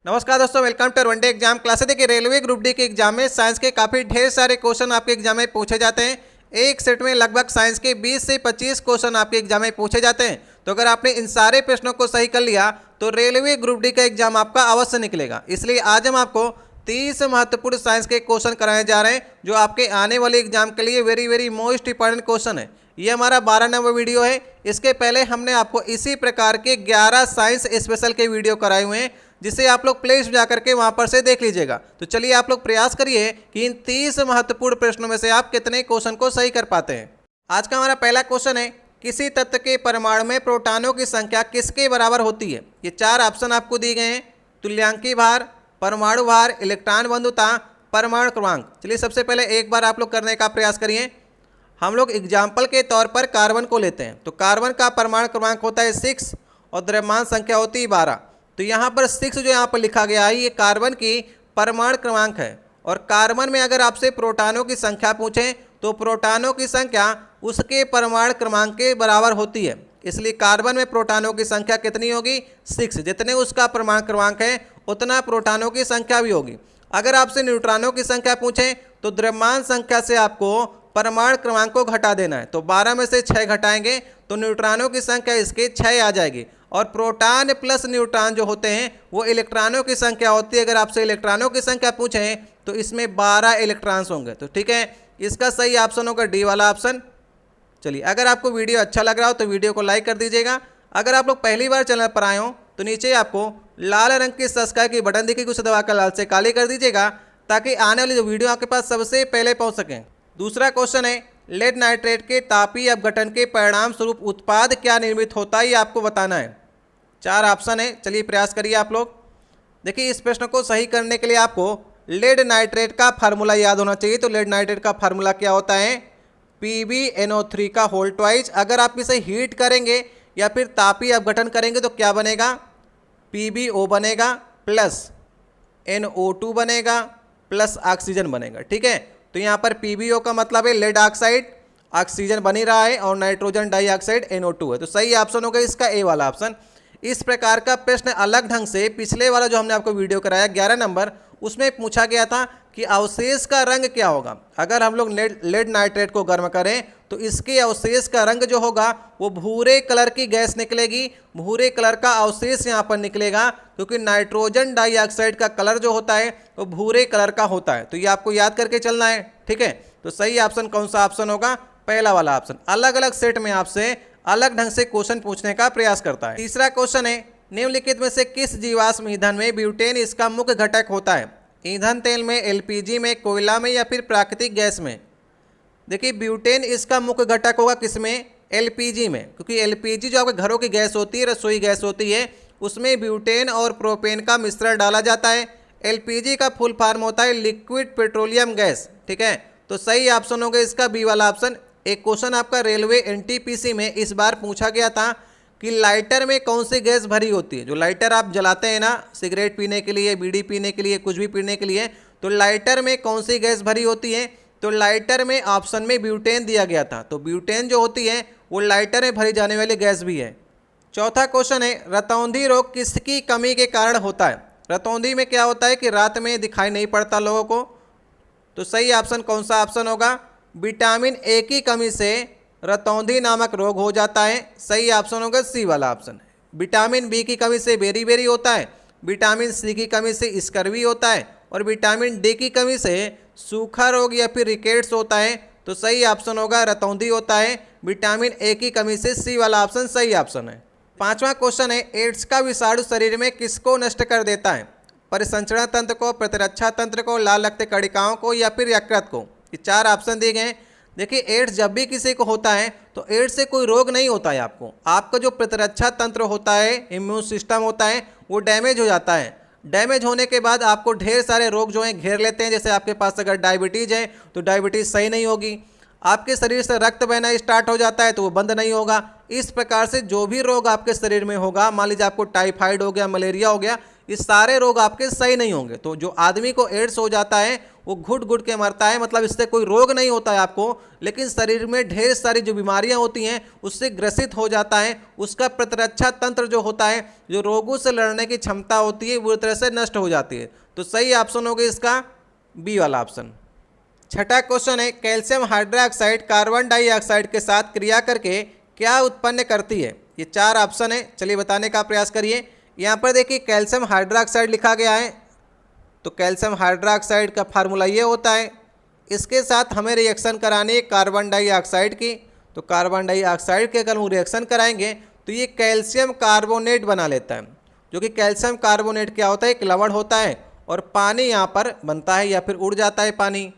नमस्कार दोस्तों, welcome to one day exam class. देखिए, रेलवे ग्रुप डी के एग्जाम में साइंस के काफ़ी ढेर सारे क्वेश्चन आपके एग्जाम में पूछे जाते हैं। एक सेट में लगभग साइंस के 20 से 25 क्वेश्चन आपके एग्जाम में पूछे जाते हैं। तो अगर आपने इन सारे प्रश्नों को सही कर लिया तो रेलवे ग्रुप डी का एग्जाम आपका अवश्य निकलेगा। इसलिए आज हम आपको 30 महत्वपूर्ण साइंस के क्वेश्चन कराने जा रहे हैं जो आपके आने वाले एग्जाम के लिए वेरी मोस्ट इंपॉर्टेंट क्वेश्चन है। ये हमारा 12 नंबर वीडियो है। इसके पहले हमने आपको इसी प्रकार के 11 साइंस स्पेशल के वीडियो कराए हुए हैं, जिसे आप लोग प्ले जा करके वहां पर से देख लीजिएगा। तो चलिए आप लोग प्रयास करिए कि इन 30 महत्वपूर्ण प्रश्नों में से आप कितने क्वेश्चन को सही कर पाते हैं। आज का हमारा पहला क्वेश्चन है, किसी तत्व के परमाणु में प्रोटॉनों की संख्या किसके बराबर होती है। ये 4 ऑप्शन आपको दिए गए हैं: तुल्यांकी भार, परमाणु भार, इलेक्ट्रॉन बंधुता, परमाणु क्रमांक। चलिए सबसे पहले एक बार आप लोग करने का प्रयास करिए। हम लोग एग्जाम्पल के तौर पर कार्बन को लेते हैं। तो कार्बन का परमाणु क्रमांक होता है 6 और द्रव्यमान संख्या होती है 12। तो यहाँ पर 6 जो यहाँ पर लिखा गया है ये कार्बन की परमाणु क्रमांक है। और कार्बन में अगर आपसे प्रोटॉनों की संख्या पूछें तो प्रोटॉनों की संख्या उसके परमाणु क्रमांक के बराबर होती है। इसलिए कार्बन में प्रोटॉनों की संख्या कितनी होगी? 6। जितने उसका परमाणु क्रमांक है उतना प्रोटॉनों की संख्या भी होगी। अगर आपसे न्यूट्रॉनों की संख्या पूछें तो द्रव्यमान संख्या से आपको परमाणु क्रमांक को घटा देना है। तो 12 में से 6 घटाएंगे तो न्यूट्रॉनों की संख्या इसके 6 आ जाएगी। और प्रोटॉन प्लस न्यूट्रॉन जो होते हैं वो इलेक्ट्रॉनों की संख्या होती है। अगर आपसे इलेक्ट्रॉनों की संख्या पूछें तो इसमें 12 इलेक्ट्रॉन्स होंगे। तो ठीक है, इसका सही ऑप्शन होगा डी वाला ऑप्शन। चलिए, अगर आपको वीडियो अच्छा लग रहा हो तो वीडियो को लाइक कर दीजिएगा। अगर आप लोग पहली बार चैनल पर आए हो तो नीचे आपको लाल रंग की सब्सक्राइब की बटन दिखेगी, उसे दबाकर लाल से काली कर दीजिएगा ताकि आने वाली जो वीडियो आपके पास सबसे पहले पहुँच सकें। दूसरा क्वेश्चन है, लेड नाइट्रेट के तापीय अपघटन के परिणाम स्वरूप उत्पाद क्या निर्मित होता है, ये आपको बताना है। 4 ऑप्शन है, चलिए प्रयास करिए आप लोग। देखिए, इस प्रश्न को सही करने के लिए आपको लेड नाइट्रेट का फार्मूला याद होना चाहिए। तो लेड नाइट्रेट का फार्मूला क्या होता है? PbNO3 का होल ट्वाइस। अगर आप इसे हीट करेंगे या फिर तापीय अपघटन करेंगे तो क्या बनेगा? PbO बनेगा प्लस NO2 बनेगा प्लस ऑक्सीजन बनेगा। ठीक है, तो यहाँ पर PbO का मतलब है लेड ऑक्साइड, ऑक्सीजन बन ही रहा है, और नाइट्रोजन डाइऑक्साइड NO2 है। तो सही ऑप्शन होगा इसका ए वाला ऑप्शन। इस प्रकार का प्रश्न अलग ढंग से पिछले वाला जो हमने आपको वीडियो कराया 11 नंबर, उसमें पूछा गया था कि अवशेष का रंग क्या होगा। अगर हम लोग लेड नाइट्रेट को गर्म करें तो इसके अवशेष का रंग जो होगा वो भूरे कलर की गैस निकलेगी, भूरे कलर का अवशेष यहाँ पर निकलेगा, क्योंकि नाइट्रोजन डाइऑक्साइड का कलर जो होता है वो भूरे कलर का होता है। तो ये आपको याद करके चलना है। ठीक है, तो सही ऑप्शन कौन सा ऑप्शन होगा? पहला वाला ऑप्शन। अलग अलग सेट में आपसे अलग ढंग से क्वेश्चन पूछने का प्रयास करता है। तीसरा क्वेश्चन है, निम्नलिखित में से किस जीवाश्म ईंधन में ब्यूटेन इसका मुख्य घटक होता है? ईंधन तेल में, LPG में, कोयला में या फिर प्राकृतिक गैस में? देखिए, ब्यूटेन इसका मुख्य घटक होगा किसमें? LPG में, क्योंकि LPG जो आपके घरों की गैस होती है, रसोई गैस होती है, उसमें ब्यूटेन और प्रोपेन का मिश्रण डाला जाता है। LPG का फुल फॉर्म होता है लिक्विड पेट्रोलियम गैस। ठीक है, तो सही ऑप्शन होगा इसका बी वाला ऑप्शन। एक क्वेश्चन आपका रेलवे NTPC में इस बार पूछा गया था कि लाइटर में कौन सी गैस भरी होती है। जो लाइटर आप जलाते हैं ना, सिगरेट पीने के लिए, बीड़ी पीने के लिए, कुछ भी पीने के लिए, तो लाइटर में कौन सी गैस भरी होती है? तो लाइटर में ऑप्शन में ब्यूटेन दिया गया था। तो ब्यूटेन जो होती है वो लाइटर में भरी जाने वाली गैस भी है। चौथा क्वेश्चन है, रतौंधी रोग किसकी कमी के कारण होता है? रतौंधी में क्या होता है कि रात में दिखाई नहीं पड़ता लोगों को। तो सही ऑप्शन कौन सा ऑप्शन होगा? विटामिन ए की कमी से रतौंधी नामक रोग हो जाता है। सही ऑप्शन होगा सी वाला ऑप्शन। विटामिन बी की कमी से बेरी होता है, विटामिन सी की कमी से स्कर्वी होता है, और विटामिन डी की कमी से सूखा रोग या फिर रिकेट्स होता है। तो सही ऑप्शन होगा रतौंधी होता है। विटामिन ए की कमी से सी वाला ऑप्शन सही ऑप्शन है। 5वां क्वेश्चन है, एड्स का विषाणु शरीर में किसको नष्ट कर देता है? परिसंचरण तंत्र को, प्रतिरक्षा तंत्र को, लाल रक्त कणिकाओं को या फिर यकृत को? ये 4 ऑप्शन दिए गए हैं। देखिए, एड्स जब भी किसी को होता है तो एड्स से कोई रोग नहीं होता है आपको। आपका जो प्रतिरक्षा तंत्र होता है, इम्यून सिस्टम होता है, वो डैमेज हो जाता है। डैमेज होने के बाद आपको ढेर सारे रोग जो हैं घेर लेते हैं। जैसे आपके पास अगर डायबिटीज़ है तो डायबिटीज़ सही नहीं होगी, आपके शरीर से रक्त बहना स्टार्ट हो जाता है तो वो बंद नहीं होगा। इस प्रकार से जो भी रोग आपके शरीर में होगा, मान लीजिए आपको टाइफाइड हो गया, मलेरिया हो गया, ये सारे रोग आपके सही नहीं होंगे। तो जो आदमी को एड्स हो जाता है वो घुट घुट के मरता है, मतलब इससे कोई रोग नहीं होता है आपको, लेकिन शरीर में ढेर सारी जो बीमारियां होती हैं उससे ग्रसित हो जाता है। उसका प्रतिरक्षा तंत्र जो होता है, जो रोगों से लड़ने की क्षमता होती है, बुरी तरह से नष्ट हो जाती है। तो सही ऑप्शन होगा इसका बी वाला ऑप्शन। छठा क्वेश्चन है, कैल्शियम हाइड्रोक्साइड कार्बन डाइऑक्साइड के साथ क्रिया करके क्या उत्पन्न करती है? ये 4 ऑप्शन है, चलिए बताने का प्रयास करिए। यहाँ पर देखिए कैल्शियम हाइड्रोक्साइड लिखा गया है, तो कैल्शियम हाइड्रोक्साइड का फार्मूला ये होता है। इसके साथ हमें रिएक्शन करानी है कार्बन डाइऑक्साइड की, तो कार्बन डाइऑक्साइड के अगर हम रिएक्शन कराएंगे तो ये कैल्शियम कार्बोनेट बना लेता है, जो कि कैल्शियम कार्बोनेट क्या होता है, एक लवण होता है और पानी यहाँ पर बनता है या फिर उड़ जाता है पानी।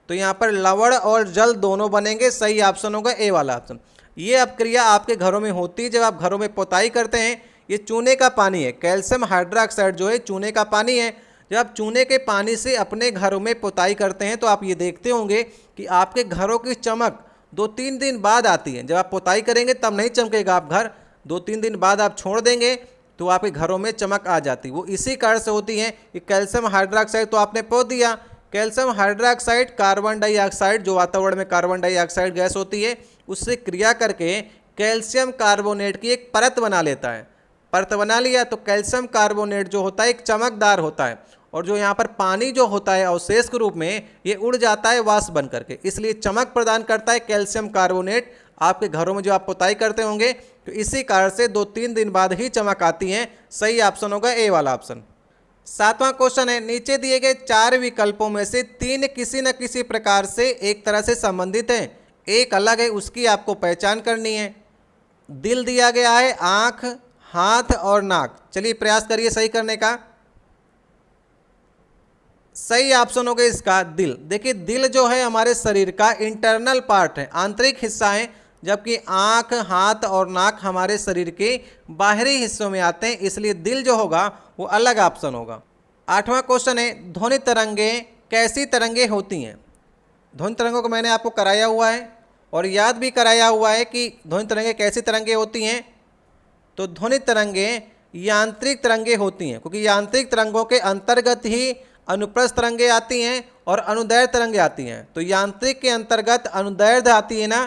तो यहाँ पर लवण और जल दोनों बनेंगे, सही ऑप्शन होगा ए वाला ऑप्शन। ये अब क्रिया आपके घरों में होती है जब आप घरों में पोताई करते हैं। ये चूने का पानी है, कैल्शियम हाइड्रोक्साइड जो है चूने का पानी है। जब आप चूने के पानी से अपने घरों में पोताई करते हैं तो आप ये देखते होंगे कि आपके घरों की चमक 2-3 दिन बाद आती है। जब आप पोताई करेंगे तब नहीं चमकेगा आप घर, 2-3 दिन बाद आप छोड़ देंगे तो आपके घरों में चमक आ जाती है। वो इसी कारण से होती है कि कैल्शियम हाइड्रोक्साइड तो आपने पो दिया, कैल्शियम हाइड्रोक्साइड कार्बन डाइऑक्साइड जो वातावरण में कार्बन डाइऑक्साइड गैस होती है उससे क्रिया करके कैल्शियम कार्बोनेट की एक परत बना लेता है। परत बना लिया तो कैल्शियम कार्बोनेट जो होता है एक चमकदार होता है, और जो यहाँ पर पानी जो होता है अवशेष के रूप में ये उड़ जाता है वाष्प बन करके, इसलिए चमक प्रदान करता है कैल्शियम कार्बोनेट। आपके घरों में जो आप पोताई करते होंगे तो इसी कारण से 2-3 दिन बाद ही चमक आती है। सही ऑप्शन होगा ए वाला ऑप्शन। 7वां क्वेश्चन है, नीचे दिए गए 4 विकल्पों में से 3 किसी न किसी प्रकार से एक तरह से संबंधित हैं, एक अलग है, उसकी आपको पहचान करनी है। दिल दिया गया है, आँख, हाथ और नाक। चलिए प्रयास करिए सही करने का। सही ऑप्शन होगा इसका दिल। देखिए दिल जो है हमारे शरीर का इंटरनल पार्ट है, आंतरिक हिस्सा है, जबकि आँख, हाथ और नाक हमारे शरीर के बाहरी हिस्सों में आते हैं, इसलिए दिल जो होगा वो अलग ऑप्शन होगा। 8वां क्वेश्चन है, ध्वनि तरंगें कैसी तरंगें होती हैं? ध्वनि तरंगों को मैंने आपको कराया हुआ है और याद भी कराया हुआ है कि ध्वनि तरंगें कैसी तरंगें होती हैं। तो ध्वनि तरंगें यांत्रिक तरंगें होती हैं, क्योंकि यांत्रिक तरंगों के अंतर्गत ही अनुप्रस्थ तरंगें आती हैं और अनुदैर्ध्य तरंगें आती हैं। तो यांत्रिक के अंतर्गत अनुदैर्ध्य आती है ना,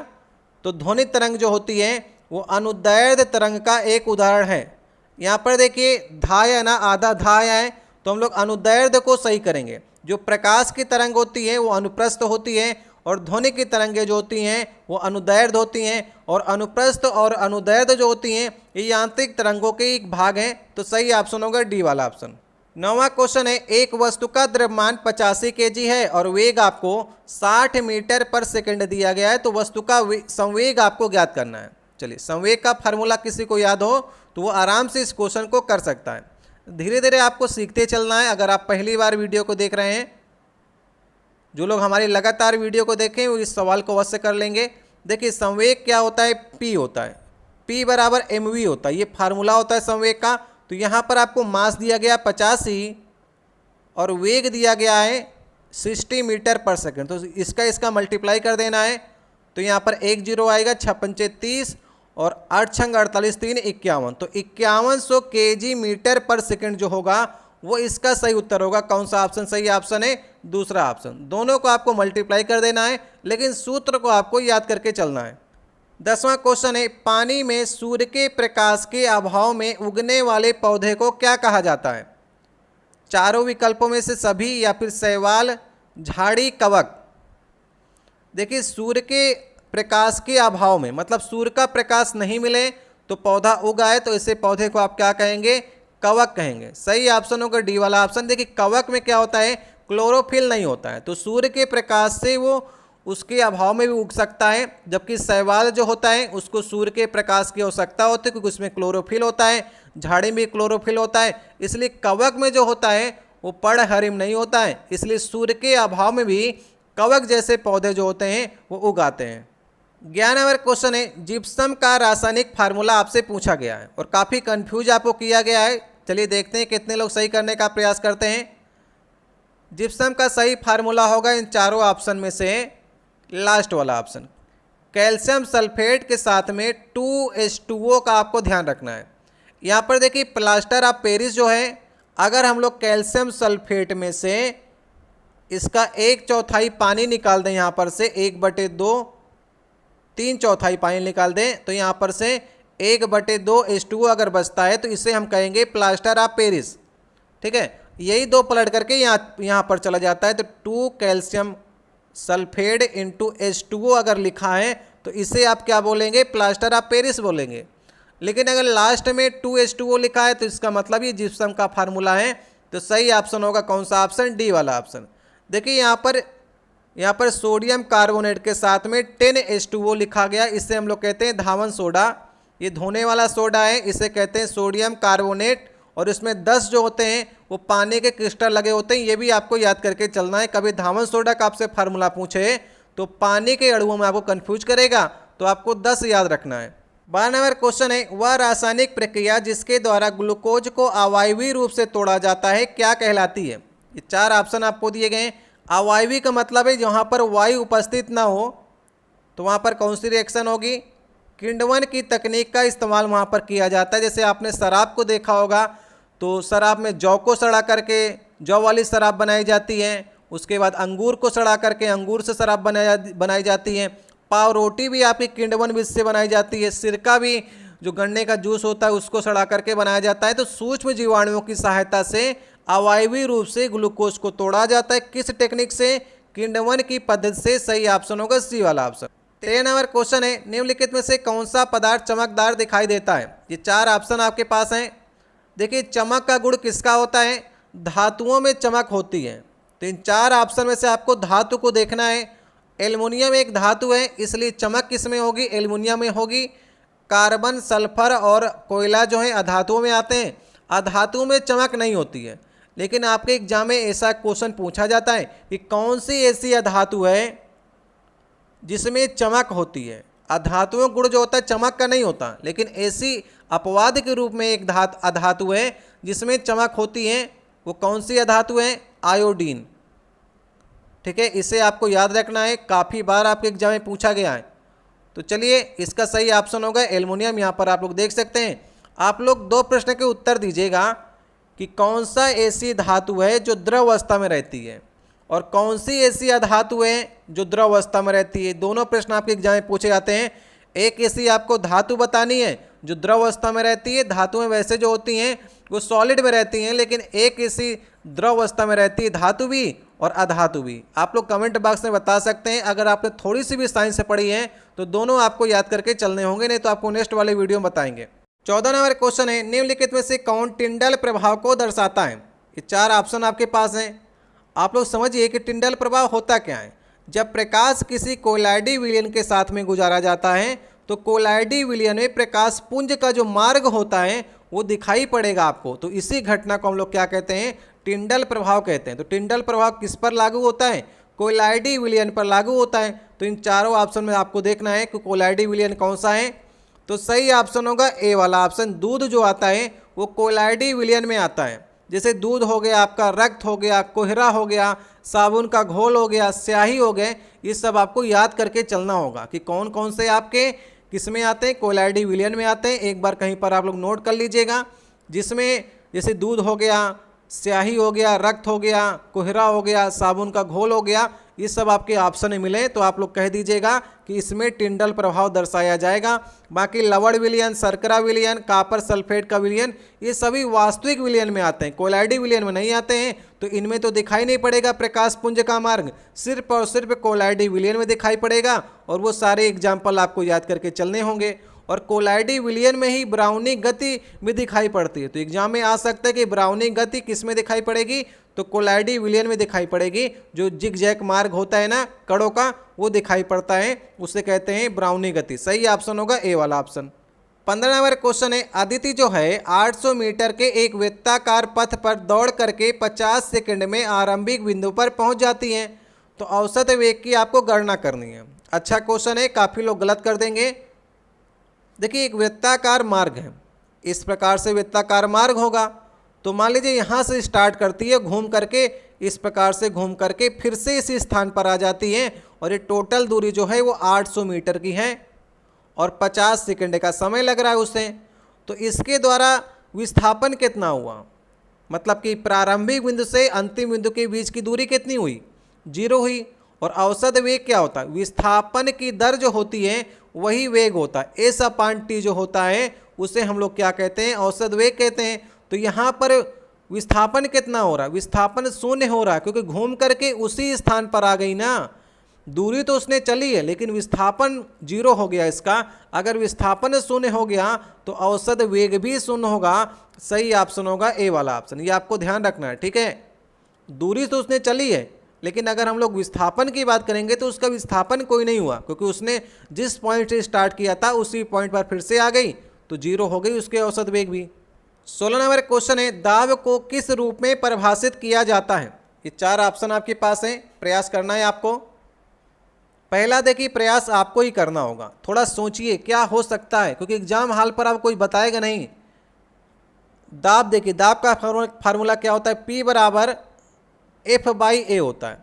तो ध्वनि तरंग जो होती है वो अनुदैर्ध्य तरंग का एक उदाहरण है। यहाँ पर देखिए धा है ना, आधा धा है, तो हम लोग अनुदैर्ध्य को सही करेंगे। जो प्रकाश की तरंग होती है वो अनुप्रस्थ होती है और ध्वनि की तरंगें जो होती हैं वो अनुदैर्ध्य होती हैं, और अनुप्रस्थ और अनुदैर्ध्य जो होती हैं ये यांत्रिक तरंगों के एक भाग हैं। तो सही ऑप्शन होगा डी वाला ऑप्शन। 9वां क्वेश्चन है, एक वस्तु का द्रव्यमान 85 kg है और वेग आपको 60 मीटर पर सेकंड दिया गया है, तो वस्तु का संवेग आपको ज्ञात करना है। चलिए संवेग का फार्मूला किसी को याद हो तो वो आराम से इस क्वेश्चन को कर सकता है। धीरे धीरे आपको सीखते चलना है। अगर आप पहली बार वीडियो को देख रहे हैं, जो लोग हमारी लगातार वीडियो को देखें वो इस सवाल को अवश्य कर लेंगे। देखिए संवेग क्या होता है, P होता है, P बराबर mv होता है, ये फार्मूला होता है संवेग का। तो यहाँ पर आपको मास दिया गया 85 और वेग दिया गया है 60 मीटर पर सेकंड, तो इसका मल्टीप्लाई कर देना है। तो यहाँ पर 1 0 आएगा, 6 5 30 और 8 6 48 3 51, तो 5100 kg मीटर पर सेकंड जो होगा वो इसका सही उत्तर होगा। कौन सा ऑप्शन सही ऑप्शन है? दूसरा ऑप्शन। दोनों को आपको मल्टीप्लाई कर देना है, लेकिन सूत्र को आपको याद करके चलना है। 10वां क्वेश्चन है, पानी में सूर्य के प्रकाश के अभाव में उगने वाले पौधे को क्या कहा जाता है? चारों विकल्पों में से सभी या फिर शैवाल, झाड़ी, कवक। देखिए सूर्य के प्रकाश के अभाव में मतलब सूर्य का प्रकाश नहीं मिले तो पौधा उगा है, तो ऐसे पौधे को आप क्या कहेंगे? कवक कहेंगे। सही ऑप्शन होगा डी वाला ऑप्शन। देखिए कवक में क्या होता है, क्लोरोफिल नहीं होता है, तो सूर्य के प्रकाश से वो उसके अभाव में भी उग सकता है, जबकि शैवाल जो होता है उसको सूर्य के प्रकाश की आवश्यकता होती है क्योंकि उसमें क्लोरोफिल होता है, झाड़ी में क्लोरोफिल होता है। इसलिए कवक में जो होता है वो पर्णहरिम नहीं होता है, इसलिए सूर्य के अभाव में भी कवक जैसे पौधे जो होते हैं वो उगाते हैं। 11वां क्वेश्चन है, जिप्सम का रासायनिक फार्मूला आपसे पूछा गया है और काफ़ी कन्फ्यूज आपको किया गया है। चलिए देखते हैं कितने लोग सही करने का प्रयास करते हैं। जिप्सम का सही फार्मूला होगा इन चारों ऑप्शन में से लास्ट वाला ऑप्शन। कैल्शियम सल्फेट के साथ में 2H2O का आपको ध्यान रखना है। यहाँ पर देखिए प्लास्टर ऑफ पेरिस जो है अगर हम लोग कैल्शियम सल्फेट में से इसका 1/4 पानी निकाल दें, यहाँ पर से 1/2 3/4 पानी निकाल दें, तो यहाँ पर से 1/2 H2O अगर बचता है तो इसे हम कहेंगे प्लास्टर ऑफ पेरिस। ठीक है, यही दो पलट करके यहाँ पर चला जाता है, तो 2 कैल्शियम सल्फेट इंटू H2O अगर लिखा है तो इसे आप क्या बोलेंगे, प्लास्टर ऑफ पेरिस बोलेंगे। लेकिन अगर लास्ट में 2H2O लिखा है तो इसका मतलब ये जिप्सम का फार्मूला है। तो सही ऑप्शन होगा कौन सा ऑप्शन, डी वाला ऑप्शन। देखिए यहाँ पर सोडियम कार्बोनेट के साथ में 10H2O लिखा गया, इससे हम लोग कहते हैं धावन सोडा। ये धोने वाला सोडा है, इसे कहते हैं सोडियम कार्बोनेट। और इसमें 10 जो होते हैं वो पानी के क्रिस्टल लगे होते हैं, ये भी आपको याद करके चलना है। कभी धावन सोडा का आपसे फार्मूला पूछे तो पानी के अणुओं में आपको कंफ्यूज करेगा, तो आपको 10 याद रखना है। 12 नंबर क्वेश्चन है, वह रासायनिक प्रक्रिया जिसके द्वारा ग्लूकोज को अवायवीय रूप से तोड़ा जाता है क्या कहलाती है। ये 4 ऑप्शन आपको दिए गए हैं। अवायवीय का मतलब है जहाँ पर वायु उपस्थित ना हो, तो वहाँ पर कौन सी रिएक्शन होगी, किण्वन की तकनीक का इस्तेमाल वहाँ पर किया जाता है। जैसे आपने शराब को देखा होगा, तो शराब में जौ को सड़ा करके जौ वाली शराब बनाई जाती है, उसके बाद अंगूर को सड़ा करके अंगूर से शराब बनाई जाती है। पाव रोटी भी आपकी किण्वन बीज से बनाई जाती है। सिरका भी जो गन्ने का जूस होता है उसको सड़ा करके बनाया जाता है। तो सूक्ष्म जीवाणुओं की सहायता से अवायवीय रूप से ग्लूकोज को तोड़ा जाता है। किस टेक्निक से, किण्वन की पद्धति से। सही ऑप्शन होगा सी वाला ऑप्शन। 13 नंबर क्वेश्चन है, निम्नलिखित में से कौन सा पदार्थ चमकदार दिखाई देता है। ये 4 ऑप्शन आपके पास हैं। देखिए चमक का गुण किसका होता है, धातुओं में चमक होती है। तो इन 4 ऑप्शन में से आपको धातु को देखना है। एल्युमिनियम एक धातु है, इसलिए चमक किस में होगी, एल्युमिनियम में होगी। कार्बन, सल्फर और कोयला जो है अधातुओं में आते हैं। अधातुओं में चमक नहीं होती है, लेकिन आपके एग्जाम में ऐसा क्वेश्चन पूछा जाता है कि कौन सी ऐसी अधातु है जिसमें चमक होती है। अधातुओं गुण जो होता है चमक का नहीं होता, लेकिन ऐसी अपवाद के रूप में एक अधातु है जिसमें चमक होती है। वो कौन सी अधातु है, आयोडीन। ठीक है, इसे आपको याद रखना है, काफ़ी बार आपके एग्जाम में पूछा गया है। तो चलिए इसका सही ऑप्शन होगा एल्युमिनियम। यहाँ पर आप लोग देख सकते हैं। आप लोग 2 प्रश्न के उत्तर दीजिएगा कि कौन सा ऐसी धातु है जो द्रव अवस्था में रहती है और कौन सी ऐसी अधातु है जो द्रव अवस्था में रहती है। दोनों प्रश्न आपके एग्जाम में पूछे जाते हैं। एक ऐसी आपको धातु बतानी है जो द्रव अवस्था में रहती है। धातुएं वैसे जो होती हैं वो सॉलिड में रहती हैं, लेकिन एक ऐसी द्रव अवस्था में रहती है धातु भी और अधातु भी। आप लोग कमेंट बॉक्स में बता सकते हैं। अगर आपने थोड़ी सी भी साइंस से पढ़ी है तो दोनों आपको याद करके चलने होंगे, नहीं तो आपको नेक्स्ट वाले वीडियो में बताएंगे। 14 नंबर क्वेश्चन है, निम्नलिखित में से कौन टिंडल प्रभाव को दर्शाता है। ये 4 ऑप्शन आपके पास हैं। आप लोग समझिए कि टिंडल प्रभाव होता क्या है। जब प्रकाश किसी कोलाइडी विलयन के साथ में गुजारा जाता है तो कोलाइडी विलयन में प्रकाश पुंज का जो मार्ग होता है वो दिखाई पड़ेगा आपको। तो इसी घटना को हम लोग क्या कहते हैं, टिंडल प्रभाव कहते हैं। तो टिंडल प्रभाव किस पर लागू होता है, कोलाइडी विलयन पर लागू होता है। तो इन चारों ऑप्शन में आपको देखना है कि कोलाइडी विलयन कौन सा है। तो सही ऑप्शन होगा ए वाला ऑप्शन। दूध जो आता है वो कोलाइडी विलयन में आता है। जैसे दूध हो गया, आपका रक्त हो गया, कोहरा हो गया, साबुन का घोल हो गया, स्याही हो गए, ये सब आपको याद करके चलना होगा कि कौन कौन से आपके किस में आते हैं, कोलाइडी विलयन में आते हैं। एक बार कहीं पर आप लोग नोट कर लीजिएगा, जिसमें जैसे दूध हो गया, स्याही हो गया, रक्त हो गया, कोहरा हो गया, साबुन का घोल हो गया, ये सब आपके ऑप्शन में मिले तो आप लोग कह दीजिएगा कि इसमें टिंडल प्रभाव दर्शाया जाएगा। बाकी लवण विलयन, शर्करा विलयन, कॉपर सल्फेट का विलयन, ये सभी वास्तविक विलयन में आते हैं, कोलाइडी विलयन में नहीं आते हैं। तो इनमें तो दिखाई नहीं पड़ेगा प्रकाश पुंज का मार्ग, सिर्फ और सिर्फ कोलाइडी विलयन में दिखाई पड़ेगा। और वो सारे एग्जाम्पल आपको याद करके चलने होंगे। और कोलाइडी विलयन में ही ब्राउनी गति भी दिखाई पड़ती है। तो एग्जाम में आ सकता है कि ब्राउनी गति किस में दिखाई पड़ेगी, तो कोलाइडी विलयन में दिखाई पड़ेगी। जो जिग जैग मार्ग होता है ना कड़ों का, वो दिखाई पड़ता है, उसे कहते हैं ब्राउनी गति। सही ऑप्शन होगा ए वाला ऑप्शन। 15 नंबर क्वेश्चन है, अदिति जो है 800 मीटर के एक वृत्ताकार पथ पर दौड़ करके 50 सेकंड में आरंभिक बिंदु पर पहुंच जाती हैं। तो औसत वेग की आपको गणना करनी है। अच्छा क्वेश्चन है, काफ़ी लोग गलत कर देंगे। देखिए एक वृत्ताकार मार्ग है, इस प्रकार से वृत्ताकार मार्ग होगा। तो मान लीजिए यहाँ से स्टार्ट करती है घूम करके, इस प्रकार से घूम करके फिर से इसी स्थान पर आ जाती है। और ये टोटल दूरी जो है वो 800 मीटर की है और 50 सेकंड का समय लग रहा है उसे। तो इसके द्वारा विस्थापन कितना हुआ, मतलब कि प्रारंभिक बिंदु से अंतिम बिंदु के बीच की दूरी कितनी हुई, 0 हुई। और औसत वेग क्या होता है, विस्थापन की दर जो होती है वही वेग होता है, एस अपान टी जो होता है उसे हम लोग क्या कहते हैं, औसत वेग कहते हैं। तो यहाँ पर विस्थापन कितना हो रहा है, विस्थापन 0 हो रहा है, क्योंकि घूम करके उसी स्थान पर आ गई ना, दूरी तो उसने चली है लेकिन विस्थापन 0 हो गया इसका। अगर विस्थापन 0 हो गया तो औसत वेग भी 0 होगा। सही ऑप्शन होगा ए वाला ऑप्शन, ये आपको ध्यान रखना है, ठीक है। दूरी तो उसने चली है लेकिन अगर हम लोग विस्थापन की बात करेंगे तो उसका विस्थापन कोई नहीं हुआ, क्योंकि उसने जिस पॉइंट से स्टार्ट किया था उसी पॉइंट पर फिर से आ गई, तो 0 हो गई उसके औसत वेग भी। 16 नंबर क्वेश्चन है, दाब को किस रूप में परिभाषित किया जाता है। ये 4 ऑप्शन आपके पास हैं, प्रयास करना है आपको। पहला देखिए, प्रयास आपको ही करना होगा, थोड़ा सोचिए क्या हो सकता है, क्योंकि एग्जाम हॉल पर आपको कोई बताएगा नहीं। दाब देखिए, दाब का फार्मूला क्या होता है, P बराबर F/A होता है।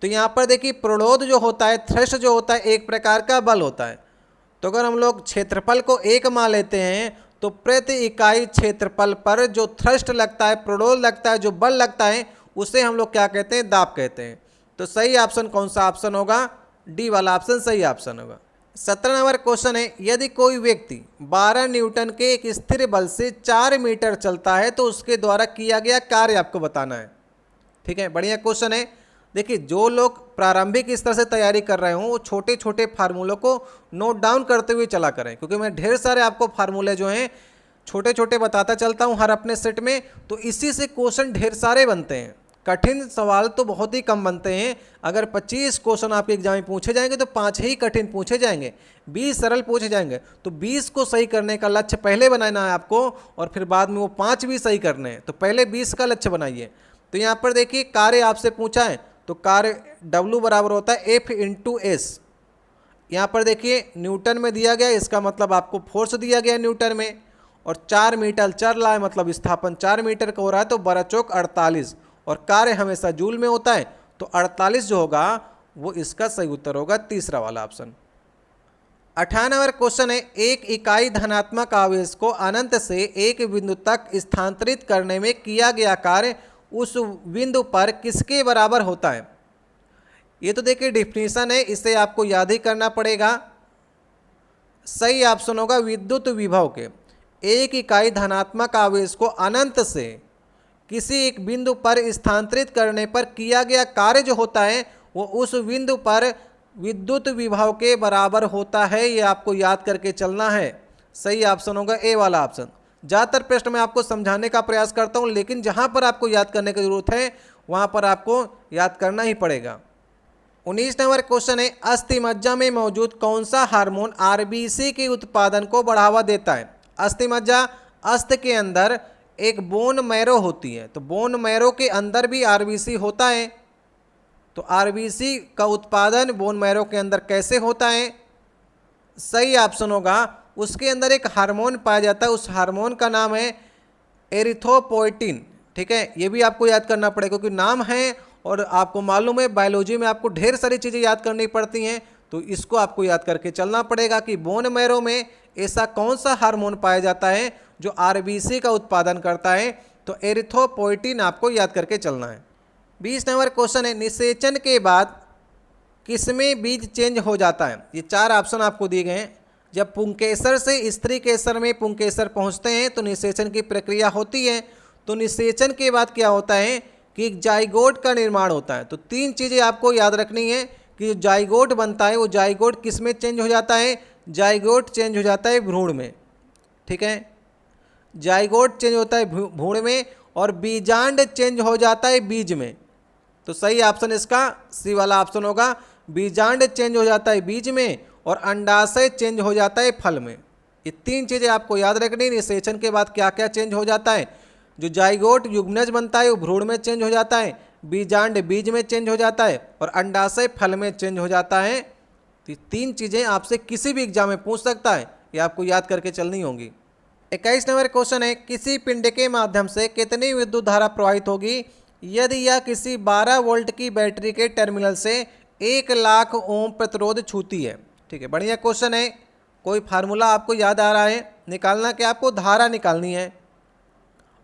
तो यहाँ पर देखिए प्रणोद जो होता है, थ्रस्ट जो होता है, एक प्रकार का बल होता है। तो अगर हम लोग क्षेत्रफल को 1 मान लेते हैं तो प्रति इकाई क्षेत्रफल पर जो थ्रस्ट लगता है, प्रणोद लगता है, जो बल लगता है, उसे हम लोग क्या कहते हैं, दाब कहते हैं। तो सही ऑप्शन कौन सा ऑप्शन होगा, डी वाला ऑप्शन सही ऑप्शन होगा। 17 नंबर क्वेश्चन है, यदि कोई व्यक्ति 12 न्यूटन के एक स्थिर बल से 4 मीटर चलता है तो उसके द्वारा किया गया कार्य आपको बताना है। ठीक है, बढ़िया क्वेश्चन है। देखिए, जो लोग प्रारंभिक स्तर से तैयारी कर रहे हों वो छोटे छोटे फार्मूलों को नोट डाउन करते हुए चला करें, क्योंकि मैं ढेर सारे आपको फार्मूले जो हैं छोटे छोटे बताता चलता हूं हर अपने सेट में, तो इसी से क्वेश्चन ढेर सारे बनते हैं। कठिन सवाल तो बहुत ही कम बनते हैं। अगर 25 क्वेश्चन आपके एग्जाम में पूछे जाएंगे तो 5 ही कठिन पूछे जाएंगे, 20 सरल पूछे जाएंगे। तो 20 को सही करने का लक्ष्य पहले बनाना है आपको, और फिर बाद में वो 5 भी सही करने हैं। तो पहले 20 का लक्ष्य बनाइए। तो यहाँ पर देखिए कार्य आपसे पूछा है, तो कार्य W बराबर होता है F इंटू एस। यहाँ पर देखिए न्यूटन में दिया गया, इसका मतलब आपको फोर्स दिया गया न्यूटन में, और 4 मीटर चल रहा है, मतलब विस्थापन 4 मीटर का हो रहा है, तो 12 चौक 48, और कार्य हमेशा जूल में होता है, तो 48 जो होगा वो इसका सही उत्तर होगा, तीसरा वाला ऑप्शन। 18 नंबर क्वेश्चन है, एक इकाई धनात्मक आवेश को अनंत से एक बिंदु तक स्थानांतरित करने में किया गया कार्य उस बिंदु पर किसके बराबर होता है। ये तो देखिए डिफिनीशन है, इसे आपको याद ही करना पड़ेगा। सही ऑप्शन होगा विद्युत विभव के। एक इकाई धनात्मक आवेश को अनंत से किसी एक बिंदु पर स्थानांतरित करने पर किया गया कार्य जो होता है वो उस बिंदु पर विद्युत विभव के बराबर होता है। ये आपको याद करके चलना है। सही ऑप्शन होगा ए वाला ऑप्शन। ज़्यादातर प्रश्न मैं आपको समझाने का प्रयास करता हूँ, लेकिन जहाँ पर आपको याद करने की जरूरत है वहाँ पर आपको याद करना ही पड़ेगा। 19 नंबर क्वेश्चन है, अस्थिमज्जा में मौजूद कौन सा हार्मोन आरबीसी के उत्पादन को बढ़ावा देता है। अस्थिमज्जा, अस्थि के अंदर एक बोन मैरो होती है, तो बोन मैरो के अंदर भी आरबीसी होता है। तो आरबीसी का उत्पादन बोन मैरो के अंदर कैसे होता है। सही ऑप्शन होगा उसके अंदर एक हार्मोन पाया जाता है, उस हार्मोन का नाम है एरिथ्रोपोएटिन। ठीक है, ये भी आपको याद करना पड़ेगा, क्योंकि नाम है और आपको मालूम है बायोलॉजी में आपको ढेर सारी चीज़ें याद करनी पड़ती हैं, तो इसको आपको याद करके चलना पड़ेगा कि बोन मैरो में ऐसा कौन सा हार्मोन पाया जाता है जो आरबीसी का उत्पादन करता है। तो एरिथ्रोपोएटिन आपको याद करके चलना है। 20 नंबर क्वेश्चन है, निषेचन के बाद किसमें बीज चेंज हो जाता है। ये 4 ऑप्शन आपको दिए गए हैं। जब पुंकेसर से स्त्री केसर में पुंकेसर पहुंचते हैं तो निषेचन की प्रक्रिया होती है। तो निषेचन के बाद क्या होता है कि एक जाइगोट का निर्माण होता है। तो 3 चीज़ें आपको याद रखनी है कि जो जाइगोट बनता है वो जाइगोट किस में चेंज हो जाता है। जाइगोट चेंज हो जाता है भ्रूण में। ठीक है, जाइगोट चेंज होता है भ्रूण में, और बीजांड चेंज हो जाता है बीज में। तो सही ऑप्शन इसका सी वाला ऑप्शन होगा। बीजांड चेंज हो जाता है बीज में, और अंडाशय चेंज हो जाता है फल में। ये 3 चीज़ें आपको याद रखनी। निषेचन के बाद क्या क्या चेंज हो जाता है। जो जाइगोट युग्मनज बनता है वो भ्रूण में चेंज हो जाता है, बीजांड बीज में चेंज हो जाता है, और अंडाशय फल में चेंज हो जाता है। तो 3 चीज़ें आपसे किसी भी एग्जाम में पूछ सकता है, ये आपको याद करके चलनी होगी। 21 नंबर क्वेश्चन है, किसी पिंड के माध्यम से कितनी विद्युत धारा प्रवाहित होगी यदि यह किसी 12 वोल्ट की बैटरी के टर्मिनल से 1 लाख ओम प्रतिरोध छूती है। ठीक है, बढ़िया क्वेश्चन है। कोई फार्मूला आपको याद आ रहा है, निकालना क्या, आपको धारा निकालनी है।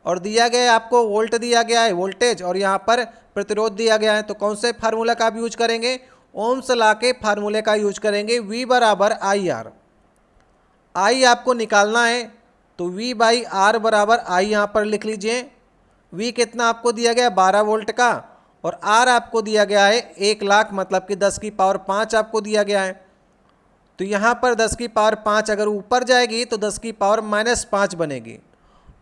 और दिया गया है आपको वोल्ट दिया गया है वोल्टेज, और यहाँ पर प्रतिरोध दिया गया है। तो कौन से फार्मूला का आप यूज करेंगे? ओम्स लॉ के फार्मूले का यूज करेंगे। V बराबर आई आर, आई आपको निकालना है तो V बाई आर बराबर आई यहाँ पर लिख लीजिए। V कितना आपको दिया गया 12 वोल्ट का, और R आपको दिया गया है 1 लाख, मतलब कि 10 की पावर 5 आपको दिया गया है। तो यहाँ पर 10 की पावर 5 अगर ऊपर जाएगी तो 10 की पावर -5 बनेगी।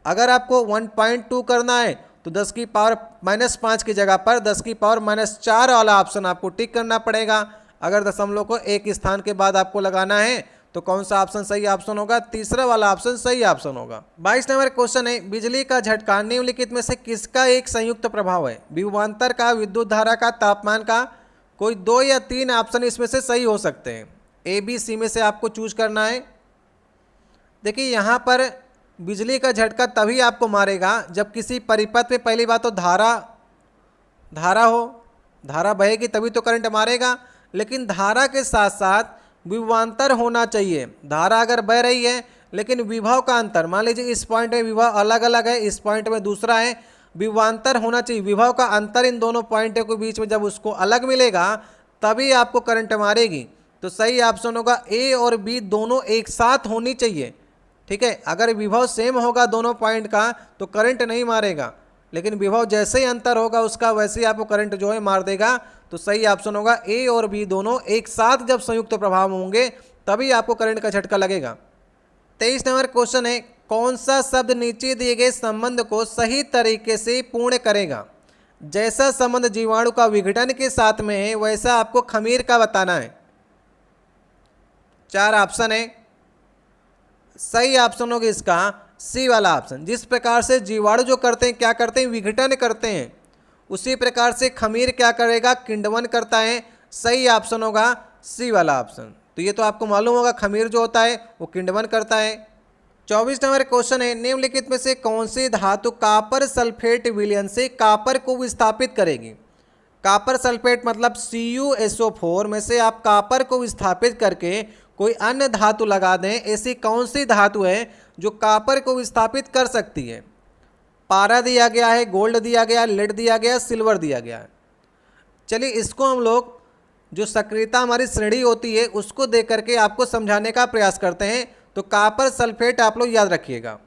अगर आपको 1.2 करना है तो 10 की पावर -5 की जगह पर 10 की पावर -4 वाला ऑप्शन आपको टिक करना पड़ेगा। अगर दशमलव को एक स्थान के बाद आपको लगाना है तो कौन सा ऑप्शन सही ऑप्शन होगा? तीसरा वाला ऑप्शन सही ऑप्शन होगा। 22 नंबर क्वेश्चन है, बिजली का झटका निम्नलिखित में से किसका एक संयुक्त प्रभाव है? विभवांतर का, विद्युत धारा का, तापमान का? कोई 2 या 3 ऑप्शन इसमें से सही हो सकते हैं। ए बी सी में से आपको चूज करना है। देखिए यहाँ पर बिजली का झटका तभी आपको मारेगा जब किसी परिपथ में पहली बात तो धारा हो, धारा बहेगी तभी तो करंट मारेगा, लेकिन धारा के साथ साथ विभवांतर होना चाहिए। धारा अगर बह रही है लेकिन विभव का अंतर, मान लीजिए इस पॉइंट में विभव अलग अलग है, इस पॉइंट में दूसरा है, विभवांतर होना चाहिए। विभव का अंतर इन दोनों पॉइंटों के बीच में जब उसको अलग मिलेगा तभी आपको करंट मारेगी। तो सही ऑप्शन होगा ए और बी दोनों एक साथ होनी चाहिए। ठीक है, अगर विभव सेम होगा दोनों पॉइंट का तो करंट नहीं मारेगा, लेकिन विभव जैसे ही अंतर होगा उसका वैसे ही आपको करंट जो है मार देगा। तो सही ऑप्शन होगा ए और बी दोनों एक साथ जब संयुक्त प्रभाव होंगे तभी आपको करंट का झटका लगेगा। 23 नंबर क्वेश्चन है, कौन सा शब्द नीचे दिए गए संबंध को सही तरीके से पूर्ण करेगा? जैसा संबंध जीवाणु का विघटन के साथ में है वैसा आपको खमीर का बताना है। 4 ऑप्शन है, सही ऑप्शन होगा इसका सी वाला ऑप्शन। जिस प्रकार से जीवाणु जो करते हैं क्या करते हैं? विघटन करते हैं, उसी प्रकार से खमीर क्या करेगा? किण्वन करता है। सही ऑप्शन होगा सी वाला ऑप्शन। तो ये तो आपको मालूम होगा खमीर जो होता है वो किण्वन करता है। 24 नंबर क्वेश्चन है, निम्नलिखित में से कौन सी धातु कापर सल्फेट विलयन से कापर को विस्थापित करेगी? कापर सल्फेट मतलब CuSO4 में से आप कापर को विस्थापित करके कोई अन्य धातु लगा दें, ऐसी कौन सी धातु है जो कापर को विस्थापित कर सकती है? पारा दिया गया है, गोल्ड दिया गया, लेड दिया गया, सिल्वर दिया गया है। चलिए इसको हम लोग जो सक्रियता हमारी श्रेणी होती है उसको दे करके आपको समझाने का प्रयास करते हैं। तो कापर सल्फेट आप लोग याद रखिएगा।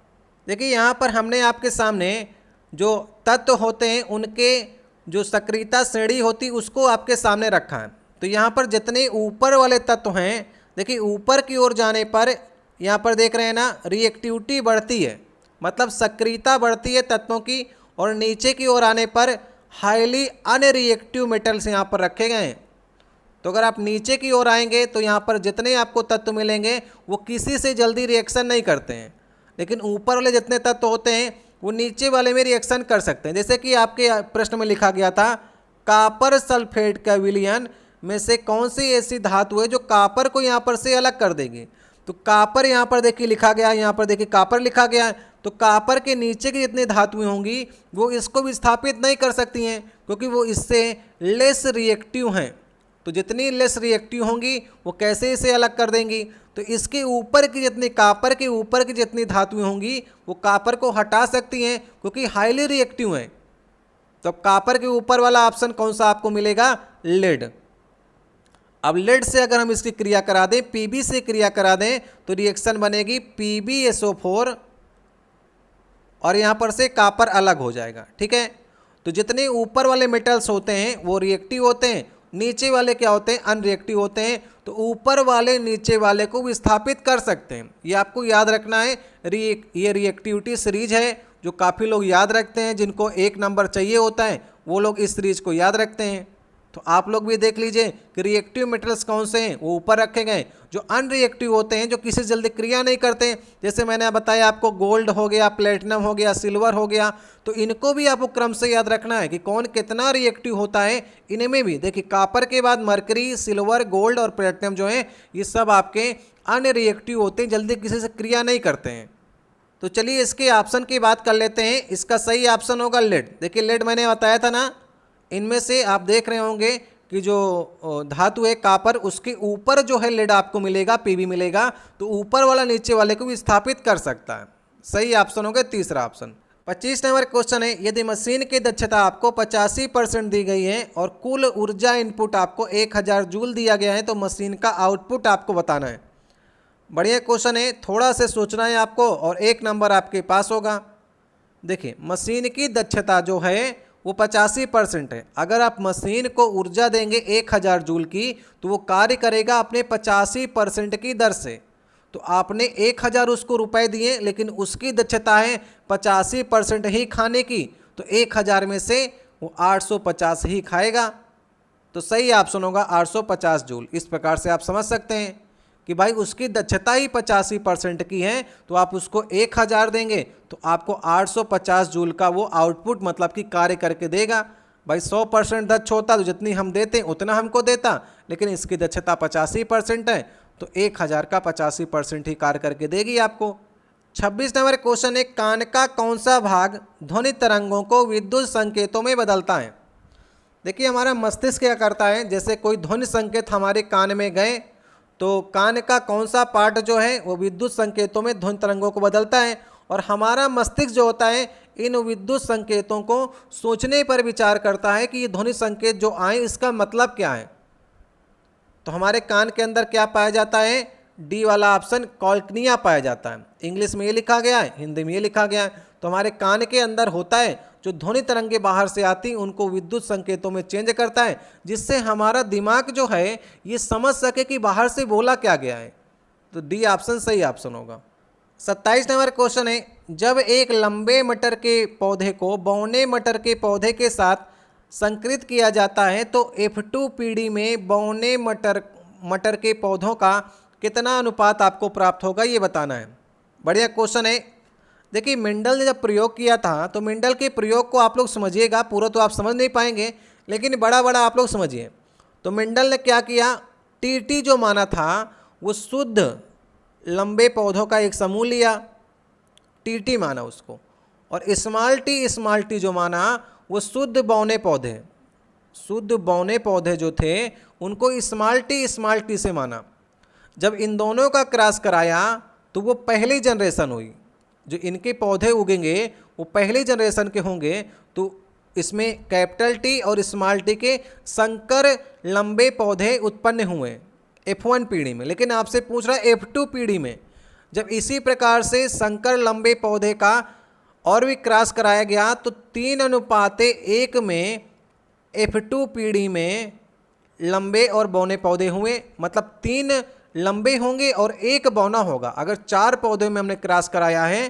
देखिए यहाँ पर हमने आपके सामने जो तत्व होते हैं उनके जो सक्रियता श्रेणी होती उसको आपके सामने रखा है। तो यहाँ पर जितने ऊपर वाले तत्व हैं, देखिए ऊपर की ओर जाने पर यहाँ पर देख रहे हैं ना, रिएक्टिविटी बढ़ती है, मतलब सक्रियता बढ़ती है तत्वों की, और नीचे की ओर आने पर हाईली अनरिएक्टिव मेटल्स यहाँ पर रखे गए हैं। तो अगर आप नीचे की ओर आएंगे तो यहाँ पर जितने आपको तत्व मिलेंगे वो किसी से जल्दी रिएक्शन नहीं करते हैं, लेकिन ऊपर वाले जितने तत्व होते हैं वो नीचे वाले में रिएक्शन कर सकते हैं। जैसे कि आपके प्रश्न में लिखा गया था, कापर सल्फेट का विलयन में से कौन सी ऐसी धातु है जो कापर को यहाँ पर से अलग कर देगी? तो कापर यहाँ पर देखिए लिखा गया है, यहाँ पर देखिए कापर लिखा गया है। तो कापर के नीचे की जितनी धातुएं होंगी वो इसको विस्थापित नहीं कर सकती हैं क्योंकि वो इससे लेस रिएक्टिव हैं। तो जितनी लेस रिएक्टिव होंगी वो कैसे इसे अलग कर देंगी? तो इसके ऊपर की जितनी कापर के ऊपर की जितनी धातुएं होंगी वो कापर को हटा सकती हैं क्योंकि हाईली रिएक्टिव हैं। तो कापर के ऊपर वाला ऑप्शन कौन सा आपको मिलेगा? लेड। अब लेड से अगर हम इसकी क्रिया करा दें, Pb से क्रिया करा दें तो रिएक्शन बनेगी PbSO4 और यहाँ पर से कापर अलग हो जाएगा। ठीक है, तो जितने ऊपर वाले मेटल्स होते हैं वो रिएक्टिव होते हैं, नीचे वाले क्या होते हैं? अनरिएक्टिव होते हैं। तो ऊपर वाले नीचे वाले को विस्थापित कर सकते हैं, ये आपको याद रखना है। ये रिएक्टिविटी सीरीज है जो काफ़ी लोग याद रखते हैं, जिनको 1 नंबर चाहिए होता है वो लोग इस सीरीज को याद रखते हैं। तो आप लोग भी देख लीजिए कि रिएक्टिव मेटल्स कौन से हैं वो ऊपर रखे गए, जो अनरिएक्टिव होते हैं जो किसी से जल्दी क्रिया नहीं करते, जैसे मैंने बताया आपको गोल्ड हो गया, प्लेटिनम हो गया, सिल्वर हो गया, तो इनको भी आपको क्रम से याद रखना है कि कौन कितना रिएक्टिव होता है। इनमें भी देखिए कापर के बाद मरकरी, सिल्वर, गोल्ड और प्लेटिनम जो है ये सब आपके अनरिएक्टिव होते हैं, जल्दी किसी से क्रिया नहीं करते हैं। तो चलिए इसके ऑप्शन की बात कर लेते हैं। इसका सही ऑप्शन होगा लेड। देखिए लेड मैंने बताया था ना, इनमें से आप देख रहे होंगे कि जो धातु है कापर उसके ऊपर जो है लेड आपको मिलेगा, Pb मिलेगा, तो ऊपर वाला नीचे वाले को विस्थापित कर सकता है। सही ऑप्शन होगा तीसरा ऑप्शन। 25 नंबर क्वेश्चन है, यदि मशीन की दक्षता आपको 85% दी गई है और कुल ऊर्जा इनपुट आपको 1000 जूल दिया गया है तो मशीन का आउटपुट आपको बताना है। बढ़िया क्वेश्चन है, थोड़ा से सोचना है आपको और 1 नंबर आपके पास होगा। देखिए मशीन की दक्षता जो है वो 85% है। अगर आप मशीन को ऊर्जा देंगे 1000 जूल की तो वो कार्य करेगा अपने 85% की दर से। तो आपने 1000 उसको रुपए दिए लेकिन उसकी दक्षता है 85% ही खाने की, तो 1000 में से वो 850 ही खाएगा। तो सही ऑप्शन होगा 850 जूल। इस प्रकार से आप समझ सकते हैं कि भाई उसकी दक्षता ही 85% की है तो आप उसको 1000 देंगे तो आपको 850 जूल का वो आउटपुट मतलब कि कार्य करके देगा। भाई 100% दक्ष होता तो जितनी हम देते उतना हमको देता, लेकिन इसकी दक्षता 85% है तो 1000 का 85% ही कार्य करके देगी आपको। 26 नंबर क्वेश्चन है, कान का कौन सा भाग ध्वनि तरंगों को विद्युत संकेतों में बदलता है। देखिए हमारा मस्तिष्क क्या करता है, जैसे कोई ध्वनि संकेत हमारे कान में गए तो कान का कौन सा पार्ट जो है वो विद्युत संकेतों में ध्वनि तरंगों को बदलता है, और हमारा मस्तिष्क जो होता है इन विद्युत संकेतों को सोचने पर विचार करता है कि ये ध्वनि संकेत जो आए इसका मतलब क्या है। तो हमारे कान के अंदर क्या पाया जाता है, डी वाला ऑप्शन कॉर्निया पाया जाता है। इंग्लिश में ये लिखा गया है, हिंदी में ये लिखा गया है। तो हमारे कान के अंदर होता है जो ध्वनि तरंगे बाहर से आती उनको विद्युत संकेतों में चेंज करता है, जिससे हमारा दिमाग जो है ये समझ सके कि बाहर से बोला क्या गया है। तो डी ऑप्शन सही ऑप्शन होगा। 27 नंबर क्वेश्चन है, जब एक लंबे मटर के पौधे को बौने मटर के पौधे के साथ संकरित किया जाता है तो F2 पीढ़ी में बौने मटर के पौधों का कितना अनुपात आपको प्राप्त होगा ये बताना है। बढ़िया क्वेश्चन है। देखिए मेंडल ने जब प्रयोग किया था तो मेंडल के प्रयोग को आप लोग समझिएगा, पूरा तो आप समझ नहीं पाएंगे लेकिन बड़ा बड़ा आप लोग समझिए। तो मेंडल ने क्या किया, टीटी जो माना था वो शुद्ध लंबे पौधों का एक समूह लिया, टीटी माना उसको, और स्मॉल टी जो माना वो शुद्ध बौने पौधे जो थे उनको स्मॉल टी से माना। जब इन दोनों का क्रॉस कराया तो वो पहली जनरेशन हुई, जो इनके पौधे उगेंगे वो पहली जनरेशन के होंगे। तो इसमें कैपिटल टी और स्मॉल टी के संकर लंबे पौधे उत्पन्न हुए F1 पीढ़ी में। लेकिन आपसे पूछ रहा है F2 पीढ़ी में, जब इसी प्रकार से संकर लंबे पौधे का और भी क्रॉस कराया गया तो 3:1 में F2 पीढ़ी में लंबे और बौने पौधे हुए, मतलब 3 लंबे होंगे और 1 बौना होगा। अगर 4 पौधे में हमने क्रॉस कराया है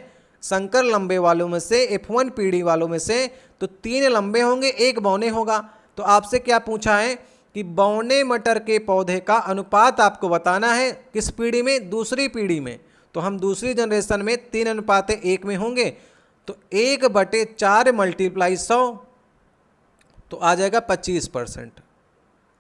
संकर लंबे वालों में से, F1 पीढ़ी वालों में से, तो 3 लंबे होंगे 1 बौने होगा। तो आपसे क्या पूछा है कि बौने मटर के पौधे का अनुपात आपको बताना है, किस पीढ़ी में, दूसरी पीढ़ी में। तो हम दूसरी जनरेशन में 3:1 में होंगे, तो 1/4 × 100 तो आ जाएगा 25%।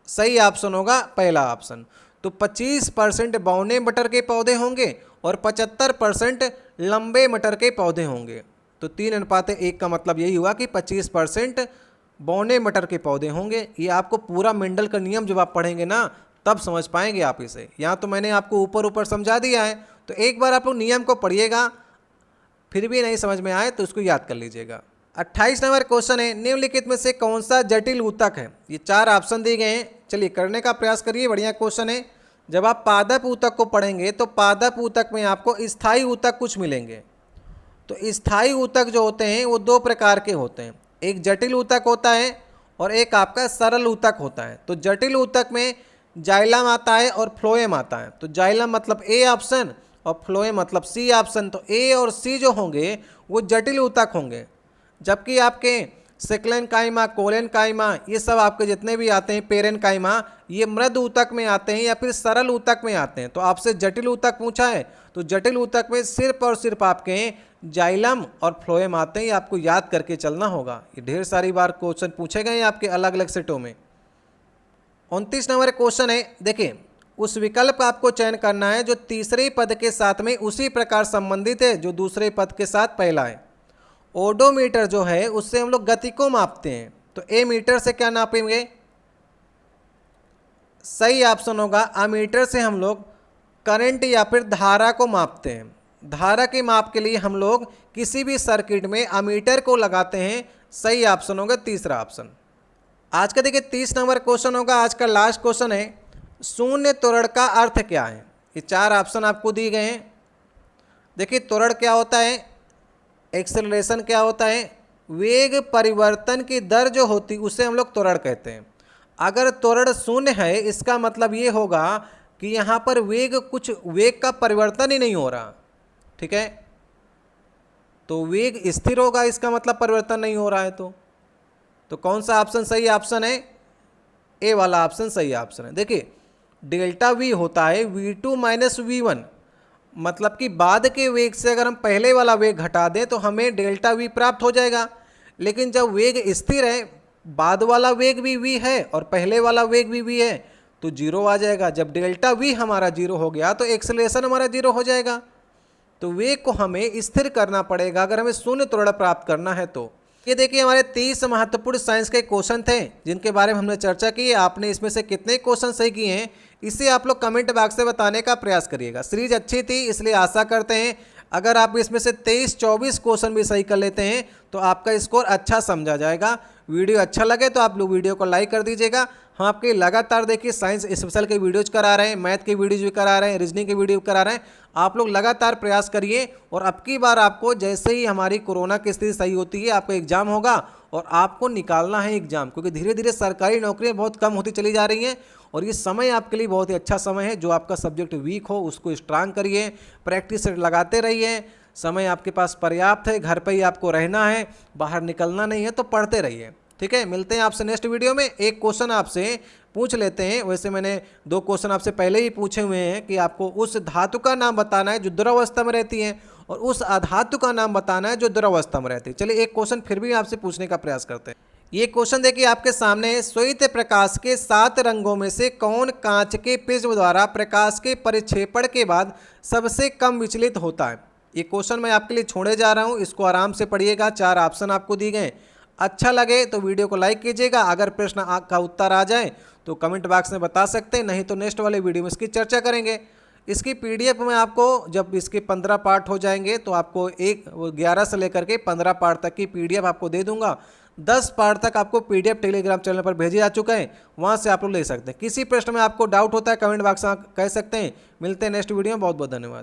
सही ऑप्शन होगा पहला ऑप्शन। तो 25% बौने मटर के पौधे होंगे और 75% लंबे मटर के पौधे होंगे। तो 3:1 का मतलब यही हुआ कि 25% बौने मटर के पौधे होंगे। ये आपको पूरा मेंडल का नियम जब आप पढ़ेंगे ना तब समझ पाएंगे आप इसे। यहाँ तो मैंने आपको ऊपर समझा दिया है, तो एक बार आप लोग नियम को पढ़िएगा, फिर भी नहीं समझ में आए तो उसको याद कर लीजिएगा। 28 नंबर क्वेश्चन है, निम्नलिखित में से कौन सा जटिल ऊतक है। ये 4 ऑप्शन दिए गए हैं, चलिए करने का प्रयास करिए। बढ़िया क्वेश्चन है। जब आप पादप ऊतक को पढ़ेंगे तो पादप ऊतक में आपको स्थायी ऊतक कुछ मिलेंगे। तो स्थायी ऊतक जो होते हैं वो 2 प्रकार के होते हैं, एक जटिल ऊतक होता है और एक आपका सरल ऊतक होता है। तो जटिल ऊतक में जाइलम आता है और फ्लोएम आता है। तो जाइलम मतलब ए ऑप्शन और फ्लोएम मतलब सी ऑप्शन। तो ए और सी जो होंगे वो जटिल ऊतक होंगे, जबकि आपके सेक्लेन काइमा, कोलेन काइमा, ये सब आपके जितने भी आते हैं, पेरेन काइमा, ये मृद ऊतक में आते हैं या फिर सरल ऊतक में आते हैं। तो आपसे जटिल ऊतक पूछा है तो जटिल ऊतक में सिर्फ और सिर्फ आपके जाइलम और फ्लोएम आते हैं। ये आपको याद करके चलना होगा, ये ढेर सारी बार क्वेश्चन पूछे गए हैं आपके अलग अलग सेटों में। 29 नंबर क्वेश्चन है, देखिए उस विकल्प का आपको चयन करना है जो तीसरे पद के साथ में उसी प्रकार संबंधित है जो दूसरे पद के साथ पहला है। ओडोमीटर जो है उससे हम लोग गति को मापते हैं, तो ए मीटर से क्या नापेंगे, सही ऑप्शन होगा अमीटर से हम लोग करंट या फिर धारा को मापते हैं। धारा के माप के लिए हम लोग किसी भी सर्किट में अमीटर को लगाते हैं। सही ऑप्शन होगा तीसरा ऑप्शन। आज का देखिए 30 नंबर क्वेश्चन होगा, आज का लास्ट क्वेश्चन है, शून्य त्वरण का अर्थ क्या है। ये 4 ऑप्शन आपको दिए गए हैं। देखिए त्वरण क्या होता है, एक्सेलरेशन क्या होता है, वेग परिवर्तन की दर जो होती है उसे हम लोग त्वरण कहते हैं। अगर त्वरण शून्य है इसका मतलब ये होगा कि यहाँ पर वेग का परिवर्तन ही नहीं हो रहा, ठीक है। तो वेग स्थिर होगा, इसका मतलब परिवर्तन नहीं हो रहा है। तो कौन सा ऑप्शन सही ऑप्शन है, ए वाला ऑप्शन सही ऑप्शन है। देखिए डेल्टा वी होता है v2 माइनस वी1, मतलब कि बाद के वेग से अगर हम पहले वाला वेग घटा दें तो हमें डेल्टा वी प्राप्त हो जाएगा। लेकिन जब वेग स्थिर है, बाद वाला वेग भी v है और पहले वाला वेग भी v है, तो जीरो आ जाएगा। जब डेल्टा वी हमारा जीरो हो गया तो एक्सेलरेशन हमारा जीरो हो जाएगा। तो वेग को हमें स्थिर करना पड़ेगा अगर हमें शून्य त्वरण प्राप्त करना है। तो ये देखिए हमारे 30 महत्वपूर्ण साइंस के क्वेश्चन थे जिनके बारे में हमने चर्चा की है। आपने इसमें से कितने क्वेश्चन सही किए हैं इसे आप लोग कमेंट बॉक्स से बताने का प्रयास करिएगा। सीरीज अच्छी थी इसलिए आशा करते हैं अगर आप इसमें से 23-24 क्वेश्चन भी सही कर लेते हैं तो आपका स्कोर अच्छा समझा जाएगा। वीडियो अच्छा लगे तो आप लोग वीडियो को लाइक कर दीजिएगा। हम आपके लगातार देखिए साइंस स्पेशल के वीडियोज करा रहे हैं, मैथ के वीडियोज भी करा रहे हैं, रीजनिंग के वीडियो करा रहे हैं। आप लोग लगातार प्रयास करिए और अब की बार आपको जैसे ही हमारी कोरोना की स्थिति सही होती है आपका एग्जाम होगा और आपको निकालना है एग्जाम, क्योंकि धीरे धीरे सरकारी नौकरियां बहुत कम होती चली जा रही हैं और ये समय आपके लिए बहुत ही अच्छा समय है। जो आपका सब्जेक्ट वीक हो उसको स्ट्रांग करिए, प्रैक्टिस लगाते रहिए। समय आपके पास पर्याप्त है, घर पर ही आपको रहना है, बाहर निकलना नहीं है, तो पढ़ते रहिए। ठीक है, मिलते हैं आपसे नेक्स्ट वीडियो में। एक क्वेश्चन आपसे पूछ लेते हैं, वैसे मैंने 2 क्वेश्चन आपसे पहले ही पूछे हुए हैं कि आपको उस धातु का नाम बताना है जो द्रवावस्था में रहती है और उस अधातु का नाम बताना है जो द्रवावस्था में रहती है। चलिए एक क्वेश्चन फिर भी आपसे पूछने का प्रयास करते हैं। ये क्वेश्चन देखिए आपके सामने है, श्वेत प्रकाश के 7 रंगों में से कौन कांच के प्रिज्म द्वारा प्रकाश के परिक्षेपण के बाद सबसे कम विचलित होता है। ये क्वेश्चन मैं आपके लिए छोड़े जा रहा हूँ, इसको आराम से पढ़िएगा। 4 ऑप्शन आपको दिए गए। अच्छा लगे तो वीडियो को लाइक कीजिएगा। अगर प्रश्न का उत्तर आ जाए तो कमेंट बॉक्स में बता सकते हैं, नहीं तो नेक्स्ट वाले वीडियो में इसकी चर्चा करेंगे। इसकी पीडीएफ में आपको जब इसके 15 पार्ट हो जाएंगे तो आपको 11 से लेकर के 15 पार्ट तक की पीडीएफ आपको दे दूंगा। 10 पार्ट तक आपको पीडीएफ टेलीग्राम चैनल पर भेजे जा चुके हैं, वहां से आप लोग ले सकते हैं। किसी प्रश्न में आपको डाउट होता है कमेंट बॉक्स में कह सकते हैं। मिलते हैं नेक्स्ट वीडियो में, बहुत बहुत धन्यवाद।